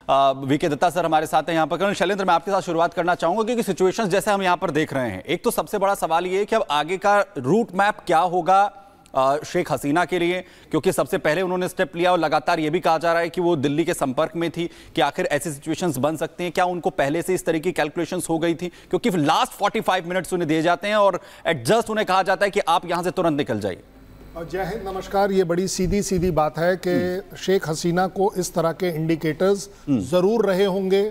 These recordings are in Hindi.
वीके दत्ता सर हमारे साथ हैं यहाँ पर। कर्नल शैलेंद्र, मैं आपके साथ शुरुआत करना चाहूंगा क्योंकि सिचुएशंस जैसे हम यहाँ पर देख रहे हैं, एक तो सबसे बड़ा सवाल ये है कि अब आगे का रूट मैप क्या होगा शेख हसीना के लिए, क्योंकि सबसे पहले उन्होंने स्टेप लिया और लगातार ये भी कहा जा रहा है कि वो दिल्ली के संपर्क में थी कि आखिर ऐसी सिचुएशंस बन सकती हैं क्या, उनको पहले से इस तरह की कैलकुलेशंस हो गई थी? क्योंकि लास्ट 45 मिनट्स उन्हें दिए जाते हैं और एडजस्ट उन्हें कहा जाता है कि आप यहां से तुरंत निकल जाइए। जय हिंद, नमस्कार। ये बड़ी सीधी सीधी बात है कि शेख हसीना को इस तरह के इंडिकेटर्स जरूर रहे होंगे,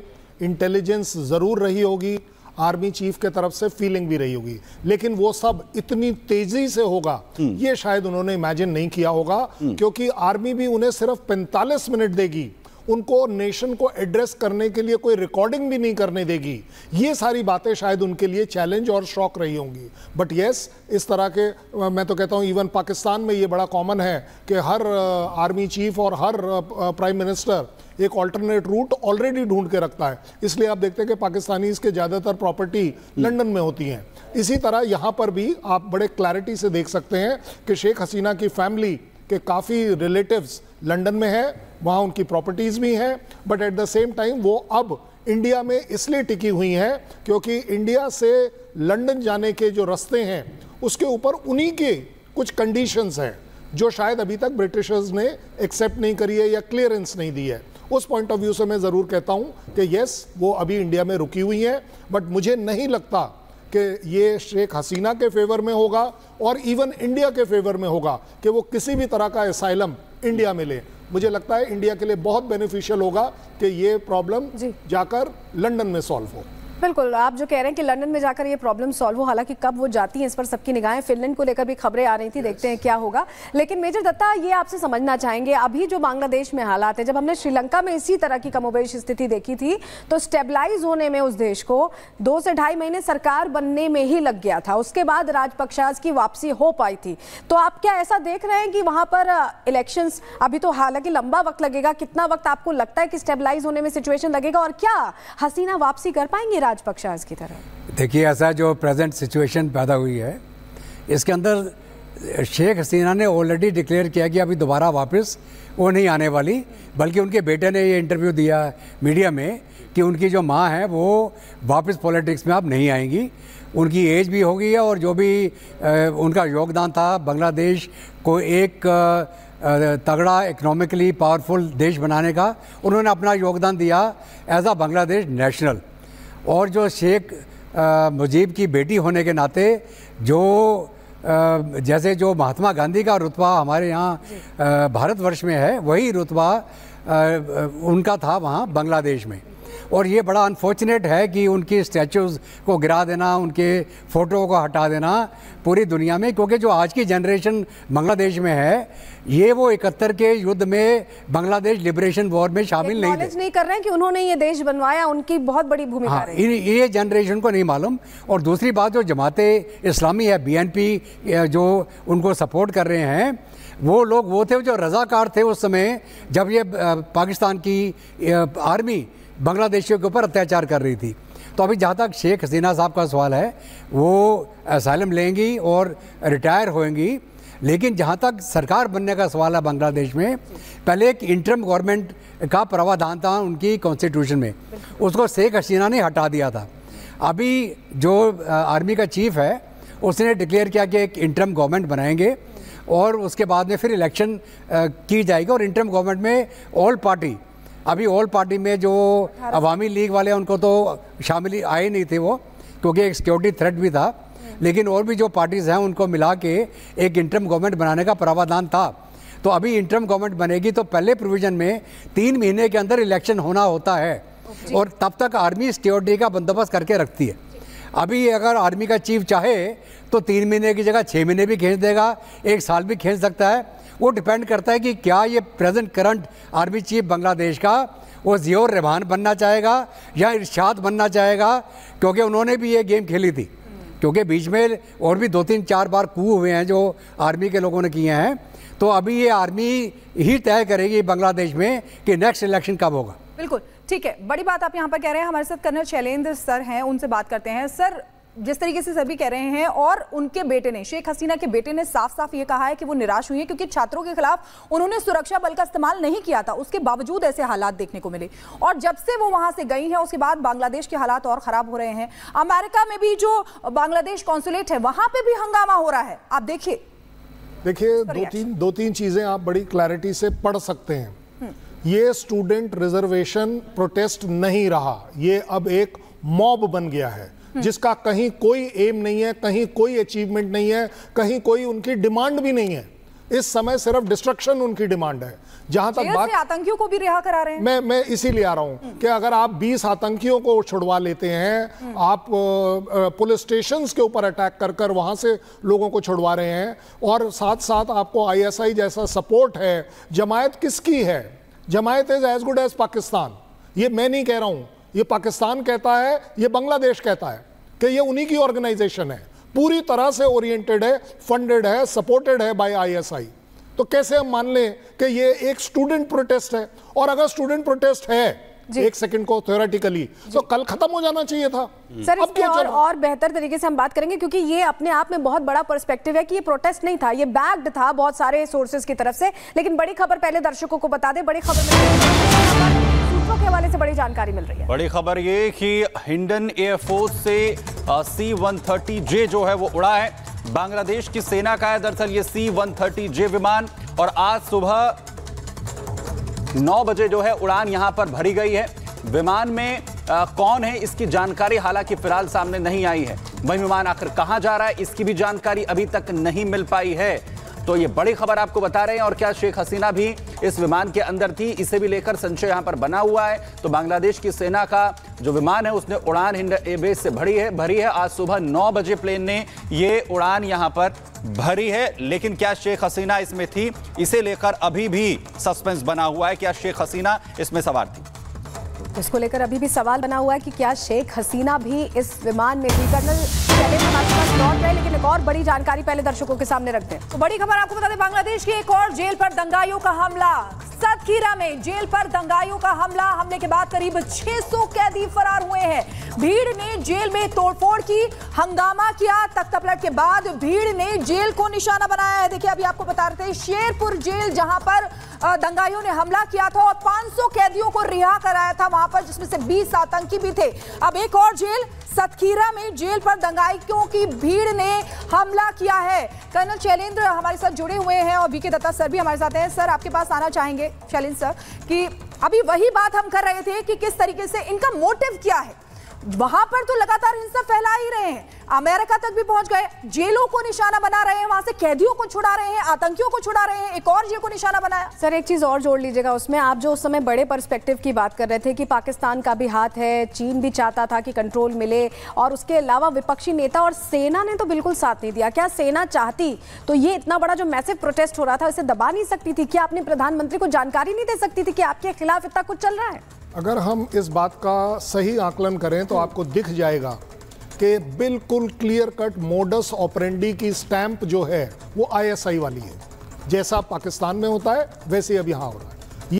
इंटेलिजेंस जरूर रही होगी, आर्मी चीफ के तरफ से फीलिंग भी रही होगी, लेकिन वो सब इतनी तेजी से होगा ये शायद उन्होंने इमेजिन नहीं किया होगा, क्योंकि आर्मी भी उन्हें सिर्फ 45 मिनट देगी, उनको नेशन को एड्रेस करने के लिए कोई रिकॉर्डिंग भी नहीं करने देगी। ये सारी बातें शायद उनके लिए चैलेंज और शॉक रही होंगी। बट यस, इस तरह के मैं तो कहता हूँ इवन पाकिस्तान में ये बड़ा कॉमन है कि हर आर्मी चीफ और हर प्राइम मिनिस्टर एक ऑल्टरनेट रूट ऑलरेडी ढूंढ के रखता है। इसलिए आप देखते हैं कि पाकिस्तानीज के ज़्यादातर प्रॉपर्टी लंदन में होती हैं। इसी तरह यहाँ पर भी आप बड़े क्लैरिटी से देख सकते हैं कि शेख हसीना की फैमिली के काफ़ी रिलेटिव्स लंदन में है, वहाँ उनकी प्रॉपर्टीज़ भी हैं, but at the same time वो अब इंडिया में इसलिए टिकी हुई हैं क्योंकि इंडिया से लंदन जाने के जो रास्ते हैं उसके ऊपर उन्हीं के कुछ कंडीशंस हैं जो शायद अभी तक ब्रिटिशर्स ने एक्सेप्ट नहीं करी है या क्लियरेंस नहीं दी है। उस पॉइंट ऑफ व्यू से मैं ज़रूर कहता हूँ कि यस, वो अभी इंडिया में रुकी हुई हैं, बट मुझे नहीं लगता कि ये शेख हसीना के फेवर में होगा और इवन इंडिया के फेवर में होगा कि वो किसी भी तरह का असाइलम इंडिया में ले। मुझे लगता है इंडिया के लिए बहुत बेनिफिशियल होगा कि ये प्रॉब्लम जाकर लंदन में सॉल्व हो। बिल्कुल, आप जो कह रहे हैं कि लंदन में जाकर ये प्रॉब्लम सॉल्व हो, हालांकि कब वो जाती हैं इस पर सबकी निगाहें, फिनलैंड को लेकर भी खबरें आ रही थी, देखते हैं क्या होगा। लेकिन मेजर दत्ता, ये आपसे समझना चाहेंगे, अभी जो बांग्लादेश में हालात है, जब हमने श्रीलंका में इसी तरह की कमोबेश स्थिति देखी थी तो स्टेबलाइज होने में उस देश को 2 से ढाई महीने सरकार बनने में ही लग गया था, उसके बाद राजपक्षाज की वापसी हो पाई थी। तो आप क्या ऐसा देख रहे हैं कि वहां पर इलेक्शंस, अभी तो हालांकि लंबा वक्त लगेगा, कितना वक्त आपको लगता है कि स्टेबलाइज होने में सिचुएशन लगेगा और क्या हसीना वापसी कर पाएंगे राजपक्षाज की तरह? देखिए, ऐसा जो प्रेजेंट सिचुएशन पैदा हुई है इसके अंदर शेख हसीना ने ऑलरेडी डिक्लेयर किया कि अभी दोबारा वापस वो नहीं आने वाली, बल्कि उनके बेटे ने ये इंटरव्यू दिया मीडिया में कि उनकी जो माँ है वो वापस पॉलिटिक्स में अब नहीं आएंगी, उनकी एज भी हो गई है और जो भी उनका योगदान था बांग्लादेश को एक तगड़ा इकोनॉमिकली पावरफुल देश बनाने का, उन्होंने अपना योगदान दिया एज अ बांग्लादेश नेशनल। और जो शेख मुजीब की बेटी होने के नाते जो जैसे जो महात्मा गांधी का रुतबा हमारे यहाँ भारतवर्ष में है, वही रुतबा उनका था वहाँ बांग्लादेश में। और ये बड़ा अनफॉर्चुनेट है कि उनकी स्टैचूज़ को गिरा देना, उनके फ़ोटो को हटा देना पूरी दुनिया में, क्योंकि जो आज की जनरेशन बांग्लादेश में है ये वो 71 के युद्ध में बांग्लादेश लिबरेशन वॉर में शामिल नहीं थे, नहीं कर रहे हैं कि उन्होंने ये देश बनवाया, उनकी बहुत बड़ी भूमिका रही। ये जनरेशन को नहीं मालूम। और दूसरी बात, जो जमाते इस्लामी है, BNP जो उनको सपोर्ट कर रहे हैं, वो लोग वो थे जो रज़ाकार थे उस समय जब ये पाकिस्तान की आर्मी बांग्लादेशियों के ऊपर अत्याचार कर रही थी। तो अभी जहाँ तक शेख हसीना साहब का सवाल है, वो असाइलम लेंगी और रिटायर होंगी, लेकिन जहाँ तक सरकार बनने का सवाल है बांग्लादेश में, पहले एक इंटरम गवर्नमेंट का प्रावधान था उनकी कॉन्स्टिट्यूशन में, उसको शेख हसीना ने हटा दिया था। अभी जो आर्मी का चीफ है उसने डिक्लेयर किया कि एक इंटरम गवर्नमेंट बनाएंगे और उसके बाद में फिर इलेक्शन की जाएगी और इंटरम गवर्नमेंट में ऑल पार्टी, अभी ऑल पार्टी में जो अवामी लीग वाले उनको तो शामिल आए नहीं थे वो, क्योंकि एक सिक्योरिटी थ्रेट भी था, लेकिन और भी जो पार्टीज़ हैं उनको मिला के एक इंटरम गवर्नमेंट बनाने का प्रावधान था। तो अभी इंटरम गवर्नमेंट बनेगी तो पहले प्रोविज़न में 3 महीने के अंदर इलेक्शन होना होता है और तब तक आर्मी सिक्योरिटी का बंदोबस्त करके रखती है। अभी अगर आर्मी का चीफ चाहे तो 3 महीने की जगह 6 महीने भी खींच देगा, 1 साल भी खींच सकता है। वो डिपेंड करता है कि क्या ये present current army chief Bangladesh का वो ज़ियाउर रहमान बनना चाहेगा या इरशाद बनना चाहेगा, क्योंकि उन्होंने भी ये गेम खेली थी, क्योंकि बीच में और भी 2-3-4 बार कू हुए हैं जो आर्मी के लोगों ने किए हैं। तो अभी ये आर्मी ही तय करेगी बांग्लादेश में कि नेक्स्ट इलेक्शन कब होगा। बिल्कुल ठीक है, बड़ी बात आप यहाँ पर कह रहे हैं। हमारे साथ कर्नल शैलेंद्र सर हैं, उनसे बात करते हैं। सर, जिस तरीके से सभी कह रहे हैं, और उनके बेटे ने, शेख हसीना के बेटे ने साफ साफ ये कहा है कि वो निराश हुई है क्योंकि छात्रों के खिलाफ उन्होंने सुरक्षा बल का इस्तेमाल नहीं किया था, उसके बावजूद ऐसे हालात देखने को मिले। और जब से वो वहां से गई हैं उसके बाद बांग्लादेश के हालात और खराब हो रहे हैं। अमेरिका में भी जो बांग्लादेश कॉन्सुलेट है वहां पे भी हंगामा हो रहा है। आप देखिए दो तीन चीजें आप बड़ी क्लैरिटी से पढ़ सकते हैं। ये स्टूडेंट रिजर्वेशन प्रोटेस्ट नहीं रहा, ये अब एक मॉब बन गया है जिसका कहीं कोई एम नहीं है, कहीं कोई अचीवमेंट नहीं है, कहीं कोई उनकी डिमांड भी नहीं है। इस समय सिर्फ डिस्ट्रक्शन उनकी डिमांड है। जहां तक बात, आतंकियों को भी रिहा करा रहे हैं। मैं इसीलिए आ रहा हूं कि अगर आप 20 आतंकियों को छुड़वा लेते हैं, आप पुलिस स्टेशंस के ऊपर अटैक कर कर वहां से लोगों को छुड़वा रहे हैं, और साथ साथ आपको आईएसआई जैसा सपोर्ट है। जमायत किसकी है? Jamaat is as good as Pakistan. ये मैं नहीं कह रहा हूं, ये पाकिस्तान कहता है, ये बांग्लादेश कहता है कि ये उन्हीं की ऑर्गेनाइजेशन है, पूरी तरह से ओरिएंटेड है, फंडेड है, सपोर्टेड है बाय आईएसआई। तो कैसे हम मान लें कि ये एक स्टूडेंट प्रोटेस्ट है? और अगर स्टूडेंट प्रोटेस्ट है, एक सेकंड को थ्योरेटिकली, तो कल खत्म हो जाना चाहिए था। सर इसकी और बेहतर तरीके से हम बात करेंगे, क्योंकि ये अपने आप में बहुत बड़ा पर्सपेक्टिव है कि ये प्रोटेस्ट नहीं था, ये बैक्ड था बहुत सारे सोर्सेज की तरफ से। लेकिन बड़ी खबर पहले दर्शकों को बता दें, बड़ी खबर सूत्रों के हवाले से बड़ी जानकारी मिल रही है। बड़ी खबर ये कि हिंडन एयरफोर्स से C-130J जो है वो उड़ा है। बांग्लादेश की सेना का है दरअसल ये C-130J विमान, और आज सुबह 9 बजे जो है उड़ान यहां पर भरी गई है। विमान में कौन है इसकी जानकारी हालांकि फिलहाल सामने नहीं आई है। वही विमान आखिर कहां जा रहा है इसकी भी जानकारी अभी तक नहीं मिल पाई है। तो ये बड़ी खबर आपको बता रहे हैं। और क्या शेख हसीना भी इस विमान के अंदर थी, इसे भी लेकर संशय यहां पर बना हुआ है। तो बांग्लादेश की सेना का जो विमान है उसने उड़ान हिंडन एयरबेस से भरी है। आज सुबह 9 बजे प्लेन ने ये उड़ान यहां पर भरी है। लेकिन क्या शेख हसीना इसमें थी, इसे लेकर अभी भी सस्पेंस बना हुआ है। क्या शेख हसीना इसमें सवार थी, इसको लेकर अभी भी सवाल बना हुआ है कि क्या शेख हसीना भी इस विमान में थी। कर्नल शैलेंद्र हमारे पास लौट रहे, लेकिन एक और बड़ी जानकारी पहले दर्शकों के सामने रखते हैं। तो बड़ी खबर आपको बता दें, बांग्लादेश की एक और जेल पर दंगाइयों का हमला। सतखीरा में जेल पर दंगाइयों का हमले के बाद करीब 600 कैदी फरार हुए हैं। भीड़ ने जेल में तोड़फोड़ की, हंगामा किया। तख्तापलट के बाद भीड़ ने जेल को निशाना बनाया है। देखिए अभी आपको बता रहे थे, शेरपुर जेल जहां पर दंगाइयों ने हमला किया था और 500 कैदियों को रिहा कराया था वहां पर, जिसमें से 20 आतंकी भी थे। अब एक और जेल सतखीरा में जेल पर दंगाइयों की भीड़ ने हमला किया है। कर्नल शैलेंद्र हमारे साथ जुड़े हुए हैं और वीके दत्ता सर भी हमारे साथ हैं। सर आपके पास आना चाहेंगे शैलेंद्र सर कि अभी वही बात हम कर रहे थे कि किस तरीके से इनका मोटिव क्या है। वहां पर तो लगातार हिंसा फैला ही रहे हैं, अमेरिका तक भी पहुंच गए, जेलों को निशाना बना रहे हैं, वहां से कैदियों को छुड़ा रहे हैं, आतंकियों को छुड़ा रहे हैं, एक और जेल को निशाना बनाया। सर एक चीज और जोड़ लीजिएगा उसमें, आप जो उस समय बड़े पर्सपेक्टिव की बात कर रहे थे कि पाकिस्तान का भी हाथ है, चीन भी चाहता था कि कंट्रोल मिले, और उसके अलावा विपक्षी नेता और सेना ने तो बिल्कुल साथ नहीं दिया। क्या सेना चाहती तो ये इतना बड़ा जो मैसिव प्रोटेस्ट हो रहा था इसे दबा नहीं सकती थी? क्या अपने प्रधानमंत्री को जानकारी नहीं दे सकती थी कि आपके खिलाफ इतना कुछ चल रहा है? अगर हम इस बात का सही आकलन करें तो आपको दिख जाएगा कि बिल्कुल क्लियर कट मोडस ऑपरेंडी की स्टैंप जो है वो आईएसआई वाली है। जैसा पाकिस्तान में होता है वैसे अब यहाँ हो रहा है।